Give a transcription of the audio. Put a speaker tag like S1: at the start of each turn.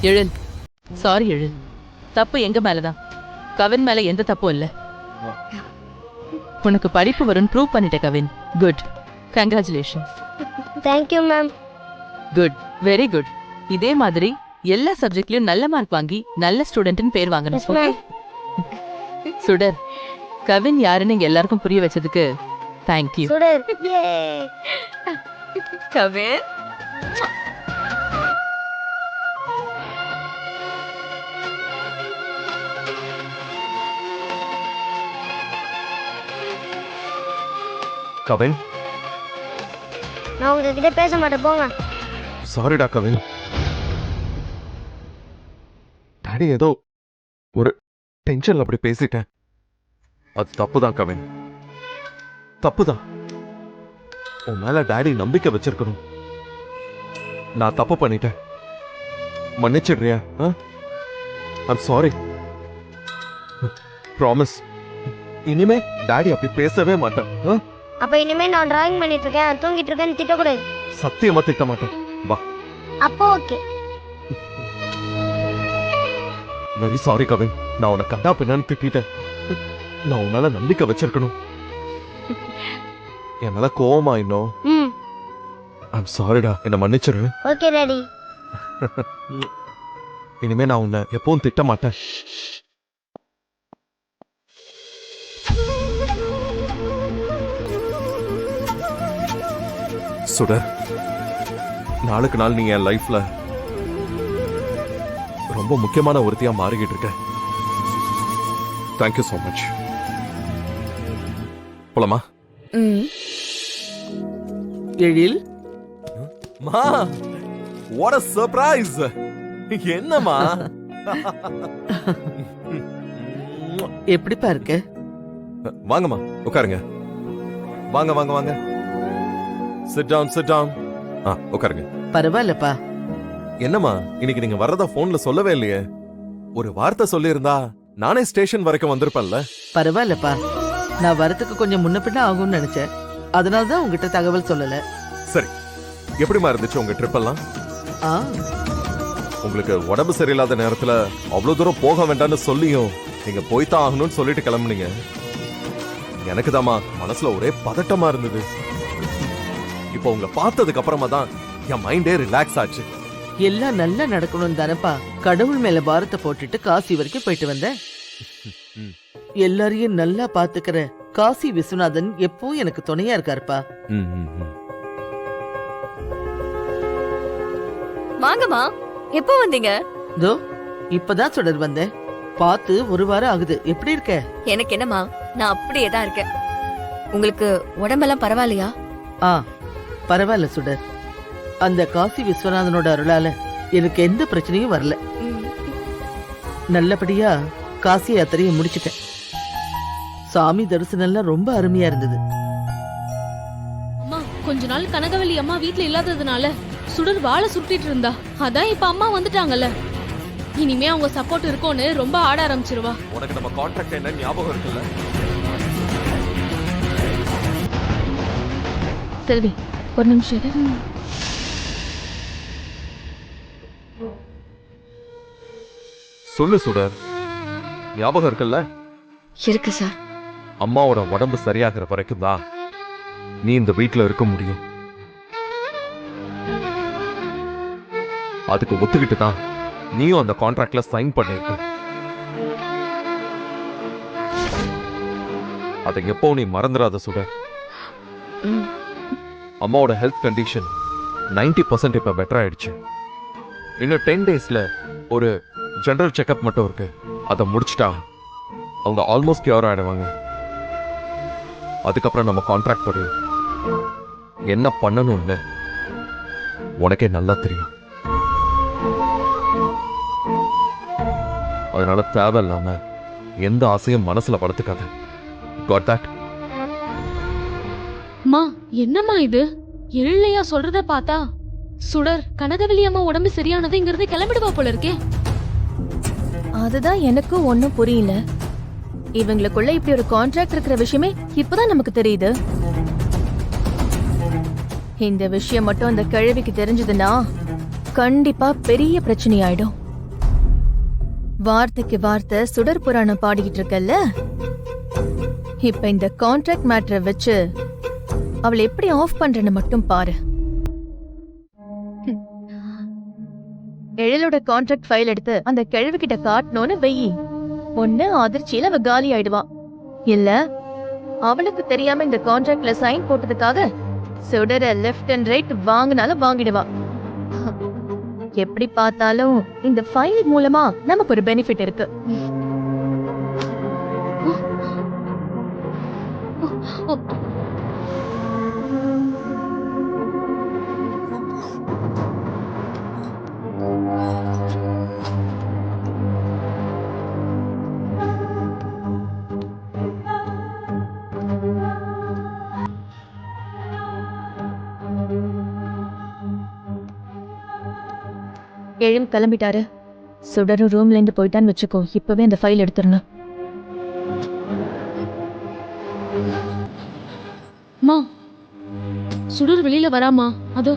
S1: எழில், sorry எழில், தப்பு எங்க மேலதான். கவின் மேல எந்த தப்பும் இல்ல. உனக்கு படிப்பு வரும்னு ப்ரூவ் பண்ணிட்ட Kavin. Good, congratulation.
S2: Thank you ma'am.
S1: Good, very good. இதே மாதிரி எல்லா சப்ஜெக்ட்லயும் நல்ல மார்க் வாங்கி நல்ல ஸ்டூடெண்ட்னு பேர் வாங்கணும்.
S2: Yes ma'am.
S1: சுடர், கவின் யாருன்னு இங்க எல்லாருக்கும் புரிய வச்சதுக்கு தேங்க்யூ.
S2: சுடர்.
S1: கவின்,
S3: கவின்,
S2: நான் உங்ககிட்ட பேச மாட்டேன், போங்க.
S3: சாரிடா கவின். டாடி ஏதோ ஒரு டென்ஷன்ல அப்படி பேசிட்டேன். அது தப்புதான் கவின், தப்புதான். உன் மேல டாடி நம்பிக்கை வச்சிருக்கணும். நான் தப்பு பண்ணிட்டேன், மன்னிச்சிடுறியா? I'm sorry. ப்ராமிஸ், இனிமே டாடி அப்படி பேசவே மாட்டேன்.
S2: அப்ப இனிமே நான் டிராயிங் பண்ணிட்டு இருக்கேன், தூங்கிட்டு இருக்கேன்னு திட்டக்கூடாது.
S3: சத்தியமா திட்ட மாட்டேன். வா.
S2: அப்போ ஓகே.
S3: வெரி சாரி கவின், நான் உனக்கு கண்டா பின்னான்னு திட்டேன். நான் உன் மேல நம்பிக்கை வச்சிருக்கணும். என் மேல கோவமா இன்னும். ஐம் சாரிடா, என்ன மன்னிச்சிரு.
S2: Okay daddy.
S3: இனிமே நான் உன்னை எப்பவும் திட்ட மாட்டேன். சுடர், நாளுக்கு நாள் நீ என் லைஃப்ல ரொம்ப முக்கியமான ஒருத்தியா மாறிக்கிட்டு இருக்க. Thank you so much. போலாமா?
S1: எழில்,
S3: மா, வாட் a surprise. என்னம்மா?
S1: எப்படிப்பா இருக்கு?
S3: வாங்கம்மா, உட்காருங்க. வாங்க வாங்க வாங்க. Sit down, sit down. உட்காருங்க.
S1: பரவாயில்லப்பா.
S3: என்னம்மா, இன்னைக்கு நீங்க வர்றதா போன்ல சொல்லவே இல்லையே. ஒரு வார்த்தை சொல்லியிருந்தா நானே ஸ்டேஷன் வரைக்கும் வந்திருப்பேன்ல.
S1: பரவாயில்லப்பா, நான் வரத்துக்கு கொஞ்சம் முன்ன பின்ன ஆகும்னு நினைச்சேன். அதனாலதான் உங்ககிட்ட தகவல் சொல்லல.
S3: சரி, எப்படிமா இருந்துச்சு உங்க ட்ரிப் எல்லாம்? உங்களுக்கு உடம்பு சரியில்லாத நேரத்துல அவ்வளவு தூரம் போக வேண்டாம்னு சொல்லியும் நீங்க போய்தான் ஆகணும்னு சொல்லிட்டு கிளம்புனீங்க. எனக்கு தாமா மனசுல ஒரே பதட்டமா இருந்தது. இப்போ உங்களை பார்த்ததுக்கு அப்புறமா தான் என் மைண்டே ரிலாக்ஸ் ஆச்சு.
S1: எல்லாம் நல்லா நடக்கணும் தானப்பா கடவுள் மேல பாரத்தை போட்டுட்டு காசி வரைக்கும் போயிட்டு வந்தேன். எல்லாரையும் நல்லா பாத்துக்கிற காசி விஸ்வநாதன் எப்பவும் எனக்கு துணையா இருக்காருப்பா.
S4: வாங்கம்மா, எப்போ வந்தீங்க?
S1: தோ இப்பதான் சுடர் வந்தேன். பார்த்து ஒரு வாரம் ஆகுது. எப்படி இருக்க?
S4: எனக்கு என்னம்மா, நான் அப்படியே தான் இருக்கேன். உங்களுக்கு உடம்பெல்லாம் பரவாயில்லையா?
S1: பரவாயில்ல சுடர். அந்த காசி விஸ்வநாதனோட அருளால எனக்கு எந்த பிரச்சனையும் வரல. நல்லபடியா காசி யாத்திரையை முடிச்சிட்டேன். சாமி தரிசனம் எல்லாம் ரொம்ப அருமையா இருந்தது.
S5: அம்மா, கொஞ்ச நாள் கனகவல்லி அம்மா வீட்ல இல்லாததுனால சுடர் வாழை சுட்டிட்டு இருந்தா. அதான் இப்ப அம்மா வந்துட்டாங்கல்ல, இனிமே அவங்க சப்போர்ட் இருக்கும்னு ரொம்ப ஆட ஆரம்பிச்சிருவா.
S3: உனக்கு நம்ம கான்ட்ராக்ட் என்ன ஞாபகம் இருக்குல்ல?
S5: செல்வி, ஒரு நிமிஷம் இரு.
S3: சொல்லு சுடர், ஞாபகம் இருக்குல்ல?
S4: இருக்கு சார்.
S3: அம்மாவோட உடம்பு சரியாகிற வரைக்கும் தான் நீ இந்த வீட்டுல இருக்க முடியும். அதுக்கு ஒத்துக்கிட்டு தான் நீயும் அந்த கான்ட்ராக்ட்ல சைன் பண்ணிருக்க. அதை எப்போ நீ மறந்துடாத சுடர். அம்மாவோட ஹெல்த் கண்டிஷன் 90% இப்ப பெட்டர் ஆயிடுச்சு. இன்னும் 10 டேஸ்ல ஒரு ஜெனரல் செக்அப் மட்டும் இருக்கு. அதை முடிச்சிட்டா அவங்க ஆல்மோஸ்ட் கியூர் ஆயிடுவாங்க. அதுக்கப்புறம் நம்ம கான்ட்ராக்ட் படி என்ன பண்ணணும்னு உனக்கே நல்லா தெரியும். அதனால தேவையில்லாம எந்த ஆசையும் மனசுல வளர்த்துக்காத. God that?
S5: அம்மா, என்னம்மா இது? எழிலையா சொல்றத பார்த்தா சுடர் கனகவல்லி அம்மா உடம்பு சரியானதுங்கிறது கிளம்பிடுவா போல இருக்கே.
S4: அதுதான் எனக்கும் ஒன்னும் புரியல. இவங்களுக்குள்ள இப்படி ஒரு கான்ட்ராக்ட் இருக்கிற விஷயமே இப்பதான் நமக்கு தெரியுது. இந்த விஷயம் மட்டும் அந்த கிழவிக்கு தெரிஞ்சதுன்னா கண்டிப்பா பெரிய பிரச்சனை ஆயிடும். வார்த்தைக்கு வார்த்தை சுடர் புராணம் பாடிக்கிட்டு இருக்கல்ல, இப்ப இந்த கான்ட்ராக்ட் மேட்டரை வச்சு அவளை எப்படி ஆஃப் பண்றேன்னு மட்டும் பாரு. எழிலோட கான்ட்ராக்ட் ஃபைல் எடுத்து அந்த கிழவி கிட்ட காட்டணும்னு வெயி. ஒண்ணு அதிர்ச்சியில அவ காலி ஆயிடுவா, இல்ல அவளுக்கு தெரியாம இந்த கான்ட்ராக்ட்ல சைன் போட்டதுக்காக சுடர லெஃப்ட் அண்ட் ரைட் வாங்கினாலும் வாங்கிடுவா. எப்படி பார்த்தாலும் இந்த ஃபைல் மூலமா நமக்கு ஒரு பெனிஃபிட் இருக்கு. எழும் கிளம்பிட்டாரு. சுடரும் ரூம்ல இருந்து போயிட்டான்னு வச்சுக்கோ, இப்பவே அந்த ஃபைல் எடுத்துடணும்.
S5: அம்மா சுடர் வெளியில வராமா? அதோ